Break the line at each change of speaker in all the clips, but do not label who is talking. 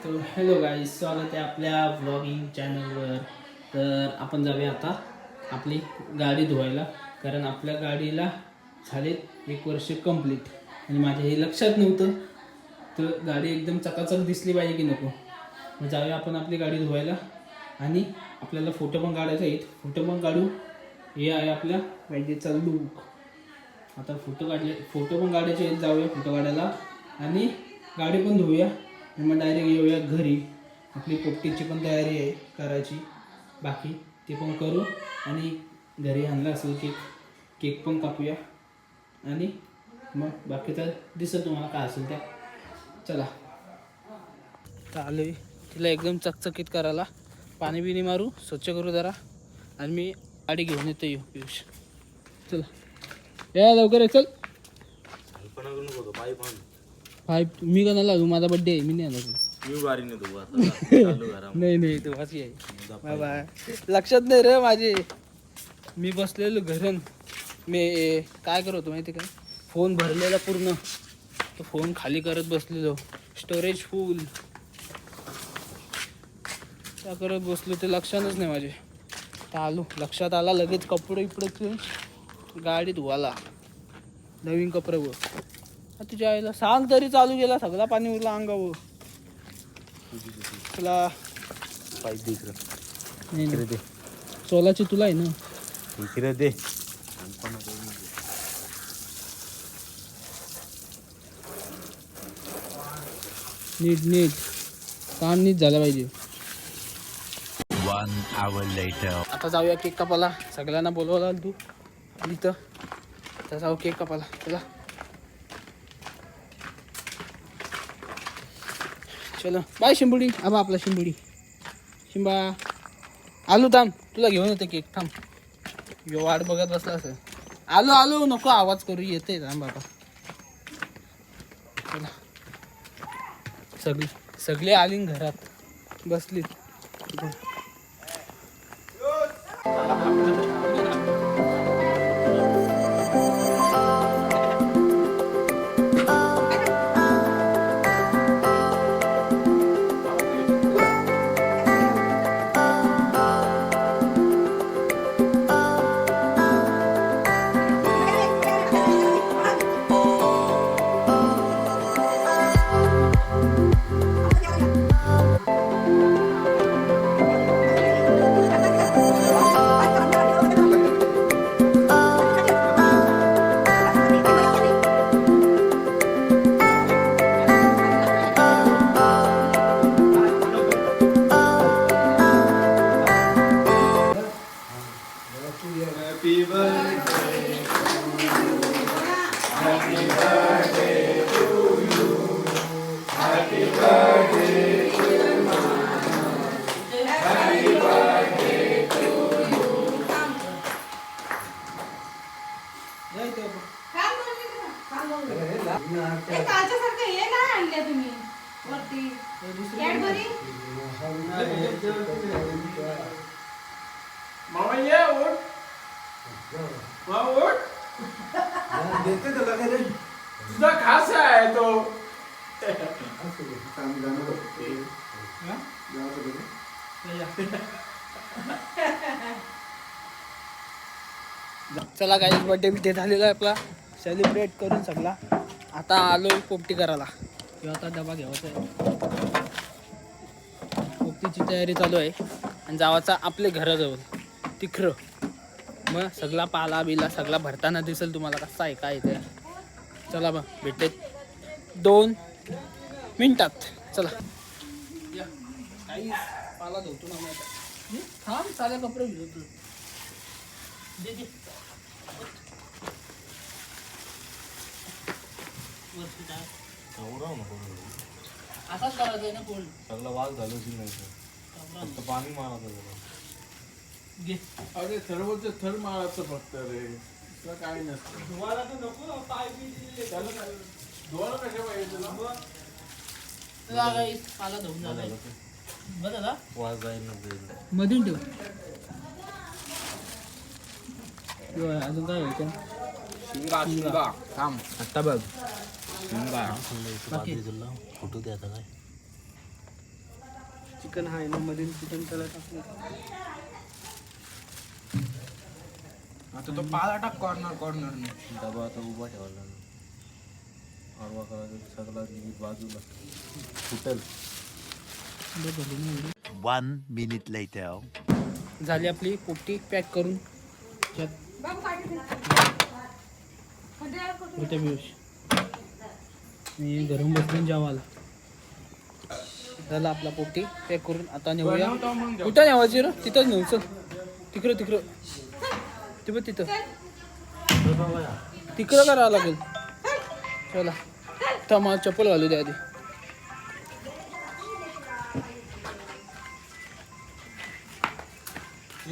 तर hello guys, स्वागत आहे आपल्या व्लॉगिंग चॅनलवर. तर आपण जाऊया आता आपली गाडी धुवायला, कारण आपल्या गाडीला झालेत 1 वर्ष कंप्लीट आणि माझ्या हे लक्षात नव्हतं. तर गाडी एकदम चकाचक दिसली पाहिजे की नको. मग जाऊया आपण आपली गाडी धुवायला आणि आपल्याला फोटो पण काढायचे आहेत. फोटो पण काढू. हे आहे आपल्या बँकेचा लूक. आता फोटो पण काढायचे आहेत. जाऊया फोटो काढायला आणि गाडी पण धुऊया आणि मग डायरेक्ट येऊया घरी. आपली पोपटीची पण तयारी आहे करायची, बाकी ते पण करू आणि घरी आणला असेल केक पण कापूया आणि मग बाकीचं दिसेल तुम्हाला काय असेल त्या. चला तर आलो आहे तिला एकदम चकचकीत करायला. पाणी बिणी मारू, स्वच्छ करू जरा आणि मी गाडी घेऊन येतो. पियुष चला या लवकर आहे. चल मी का नाही लागू, माझा बड्डे आहे. मी नाही आलो. नाही तू वाची आहे बाबा, लक्षात नाही रे माझे. मी बसलेलो घरून, मी काय करत होतो माहिती का, फोन भरलेला पूर्ण. तो फोन खाली करत बसलेलो, स्टोरेज फुल त्या करत बसलो. ते लक्षातच नाही माझे. तर आलो, लक्षात आला लगेच. कपडे इकडे गाडी धुवाला, नवीन कपडे व तुझ्या आईला सांग तरी चालू गेला. सगळा पाणी उरला अंगावर. तुला नाही सोलाची तुला आहे ना
इकडे दे.
नीट काम नीट झालं पाहिजे.
1 hour later.
आता जाऊया केक कापायला. सगळ्यांना बोलवला तू इथं, तर जाऊ केक कापायला. चला चलो बाय शिंबुडी. आबा आपला शिंबुडी शिंबा आलू. थांब तुला घेऊन येते केक. थांब यो वाट बघत बसला असेल. आलो नको आवाज करू. येते थांब बाबा. चला सगळे आली घरात बसली.
तुझा खास आहे तो.
चला काही बर्थडे झालेला आहे आपला. सेलिब्रेट करून सगळा. आता आलोय पोपटी करायला. किंवा आता डबा घ्यायचा आहे. पोपटीची तयारी चालू आहे आणि जावाचा आपल्या घराजवळ तिखरं. मग सगळा पाला बिला सगळा भरताना दिसेल तुम्हाला कसा आहे काय ते. चला मग भेटते 2 मिनिटात. चला काही पाला धुतो ना मग. थांब सारे कपडे घेतो. दे असाच करायचं ना. कोण
सगळं वाघ झालं नाही, फक्त पाणी मारायचं.
घे.
अरे सर्वच थर मारायचं फक्त रे, दुसरं काही नसतं.
धुवायला तर नको. पाय बी दिलेले.
धुवायला कशा पाहिजे तुला?
पाला धुवून झाला बरं.
वाघ जाईल
मधून ठेव. अजून काय होतं?
शिंगा थांब.
आता बघ
फोटो द्यायचा काय
चिकन आहे ना मध्ये चिकन त्याला टाकलं.
आता तो पाला टाक कॉर्नर
डबा आता उभा ठेवला आडवा करायचा सगळा बाजूला फुटल.
1 minute later.
झाली आपली पोपटी पॅक करून. मी घरून बसून जेवायला झाला आपला पोपटी पॅक करून. आता नेऊया. कुठं नेवायची रे? तिथंच नेऊ. चल तिकडं तिकडं तिथं करावं लागेल. चला तर मला चप्पल घालू द्या आधी.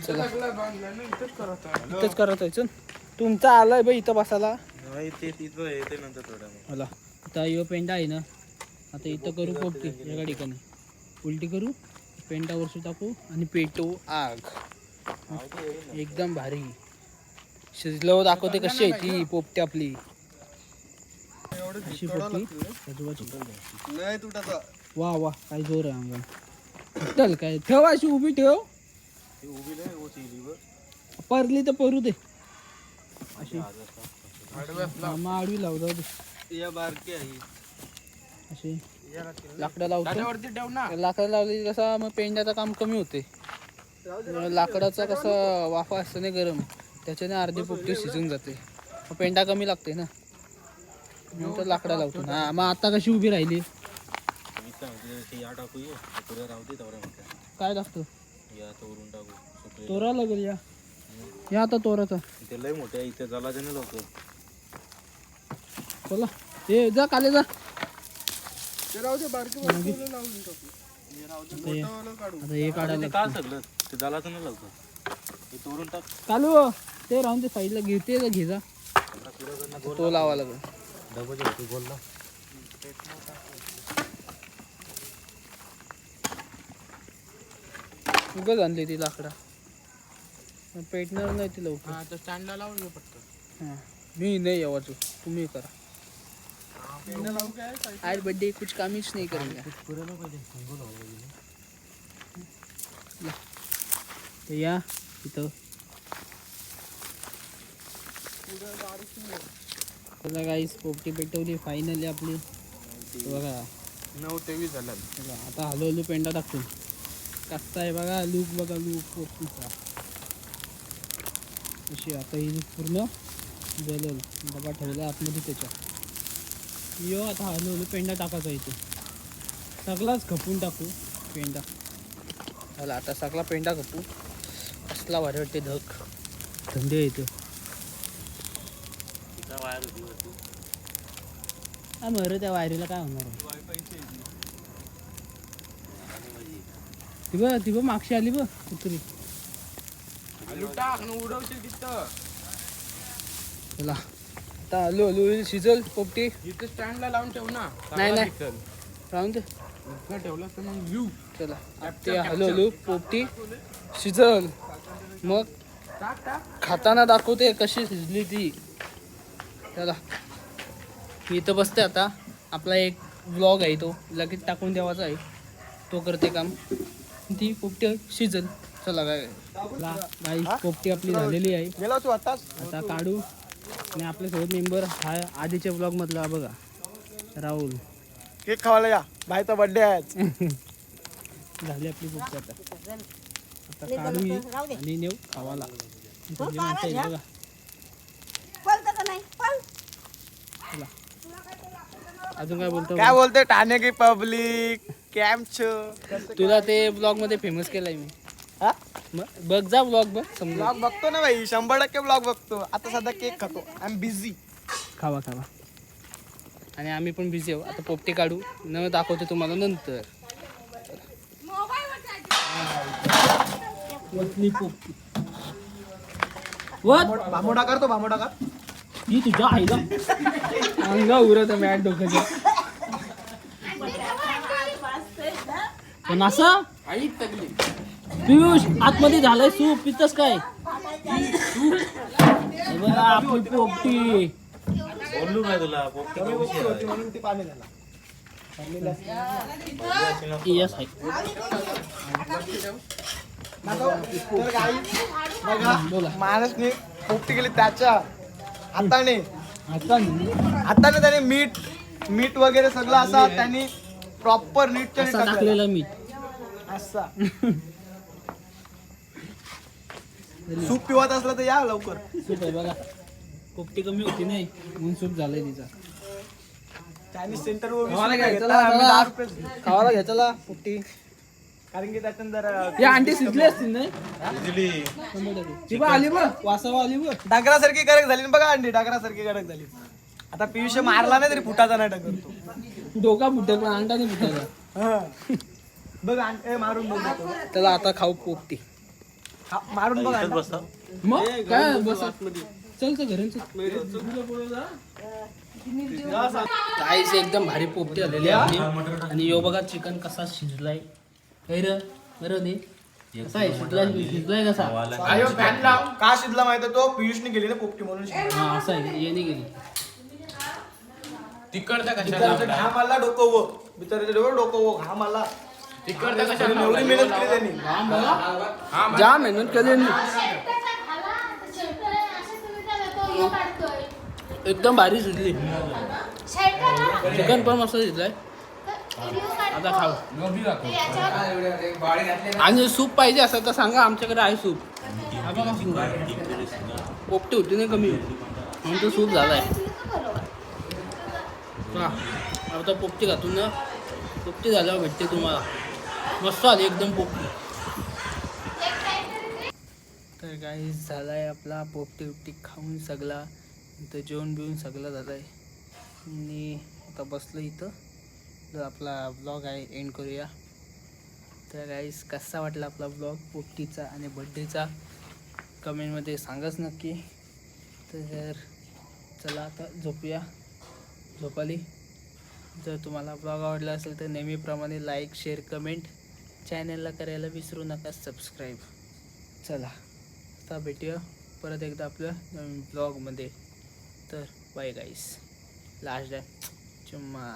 चला इथंच करत आहे. चल तुमचा आलाय बाई इथं बसायला. मला आता यो पेंडा आहे ना. आता इथं करू पोपटी एका ठिकाणी उलटी करू पेंटावरसून टाकू आणि पेटवू आग. एकदम भारी शिजल्यावर दाखवते कशी आहे ती पोपटी आपली. अशी पोपटी
नाही तुटाचा.
वा वा काय जोर आहे अंगण. चल काय ठेव अशी उभी ठेव. परली तर परू दे अशी. मग आडवी लाव जाऊ दे. अशी लाकडं लावतो. लाकडं लावली कसा मग पेंड्याचं काम कमी होते. लाकडाचा कसा वाफा असतो नाही गरम त्याच्याने अर्धी पोपटी शिजून जाते. मग पेंडा कमी लागते ना नंतर लाकडा लावतो ना. मग आता कशी उभी राहिली. काय लागतं तोरा लागेल. या आता तोराचा
ते लय मोठे इथे झाला नाही लवकर.
चला हे जा काले जा. आता हे काढायला
का सगळं ते झालाच नाही लवकर. हे तोडून टाक
चालू ते राहून ते साईडला घेते घे जा. तो लावा लागेल.
डबल होती बोलला.
उगाच आणली ती लाकडा पेटणार नाही ती लवकर.
स्टँडला लावून पटकन.
हां मी नाही यावाचो तुम्ही करा. आज बर्थडे कुछ कामीच नाही करेंगे. तर या इथं चला गाईस पोपटी पेटवली फायनली आपली. बघा
9:23 झालं.
चला आता हळूहळू पेंडा टाकतो. कसा आहे बघा लूक बघा लूक पोपटीचा अशी. आता ही पूर्ण जलेल डबा ठेवला आतमध्ये त्याच्या. यो आता हळूहळू पेंडा टाकायचा इथे. सगळाच खपून टाकू पेंडा. चला आता सगळा पेंडा खपू. कसला भारी वाटते. धक थंडी आहे इथं. मर त्या वायरीला काय होणार आहे. ती बघ मागशी आली बघ कुत्री. चला आता हळू हळू शिजल पोपटी.
इथे स्टँडला लावून ठेव ना.
नाही नाही राहून दे.
ठेवलं तर मग व्ह्यू.
चला ते हळूहळू पोपटी शिजल. मग खाताना दाखवते कशी शिजली ती. चला मी इथं बसते आता. आपला एक व्लॉग आहे तो लगेच टाकून द्यावाचा आहे. तो करते काम. ती पोपटी शिजल. चला काय गाई पोपटी आपली झालेली आहे. आता काढू. आणि आपल्यासोबत मेंबर हा आधीच्या ब्लॉग मधला बघा राहुल.
केक खावायला या. बायचा बर्थडे आहे.
झाली आपली पोपटी आता. आता काढू ही आणि नेऊ खावाला. बघा चला अजून काय बोलतो.
काय बोलते ठाणे की पब्लिक कॅम्प.
तुला ते ब्लॉग मध्ये फेमस केलाय मी. बघ जा ब्लॉग बघ समजा.
ब्लॉग बघतो ना भाई 100% ब्लॉग बघतो. आता सध्या केक खातो. I am busy.
खावा खावा. आणि आम्ही पण बिझी आहोत. आता पोपटी काढू न दाखवतो तुम्हाला नंतर.
भामोडा करतो भामोडा कर.
ही तुझ्या आईला अंगा उरत मॅट डोक्याच्या. पण असं पियुष आतमध्ये झालंय सूप पितस काय. बघा आपली पोपटी.
बोललो काय तुला पोपटी
म्हणून ती पाणी झाला.
यस आहे.
तर गाई बघा
बोला.
माणसने पोपटी केली त्याच्या हाताने
आता
हाताने त्याने मीठ वगैरे सगळं असा त्यांनी प्रॉपर नीटच्या नीट
असा
टाकलेलं.
टाकलेला मीठ.
असा सूप पिवत असलं तर या लवकर.
सूप आहे बघा. पोपटी कमी होती नाही म्हणून सूप झालंय तिचा.
चायनीज सेंटर
खावायला घ्यायचा पोपटी.
कारण की त्याच्यात जरा
या अंडी शिजली असतील नाही ती बघ आली बघ वासावा आली बघ.
डागरासारखी कडक झाली ना बघा अंडी डागरासारखी कडक झाली. आता पियुष मारला नाही तरी फुटाचा नाही करतो.
डोका फुटेल पण अंडा नाही फुटायचा.
बघ मारून बघ
त्याला आता खाऊ पोपटी.
मारून बघ अंडा.
मग काय बस चल तर घरी काहीच एकदम भारी पोपटी आलेली आहे आपली. आणि यो बघा चिकन कसा शिजलाय. बरं दे कसा आहे शिजलाय कसा.
का शिजला माहिती तो पियुषने गेली ना पोपटी म्हणून शिजला.
हा असं आहे येणे गेली.
बिचाऱ्याचं घाम आला डोकं व बिचाऱ्याचं डोकं व घाम आला. एवढी मेहनत केली त्यांनी.
जाम मेहनत केली एकदम भारी शिजली. चिकन पण मस्त शिजलाय. आता खाऊ. आणि सूप पाहिजे असं तर सांगा आमच्याकडे आहे सूप. हा बघा सूप. पोपटी होती नाही कमी म्हणून तो सूप झालाय. आता पोपटी घातून ना पोपटी झाल्यावर भेटते तुम्हाला. मस्त आली एकदम पोपटी. तर काही झालाय आपला पोपटी खाऊन सगळा. इथं जेवण बिवून सगळं झालं आहे. आणि आता बसलो इथं. तर आपला ब्लॉग आहे एंड करूया. तर गाईस कसा वाटला आपला ब्लॉग पोपटीचा आणि बड्डेचा कमेंटमध्ये सांगाच नक्की. तर चला आता झोपूया. झोपाली. जर तुम्हाला ब्लॉग आवडला असेल तर नेहमीप्रमाणे लाईक शेअर कमेंट चॅनलला करायला विसरू नका सबस्क्राईब. चला आता भेटूया परत एकदा आपल्या नवीन ब्लॉगमध्ये. तर बाय गाईस. लास्ट डे चुम्मा.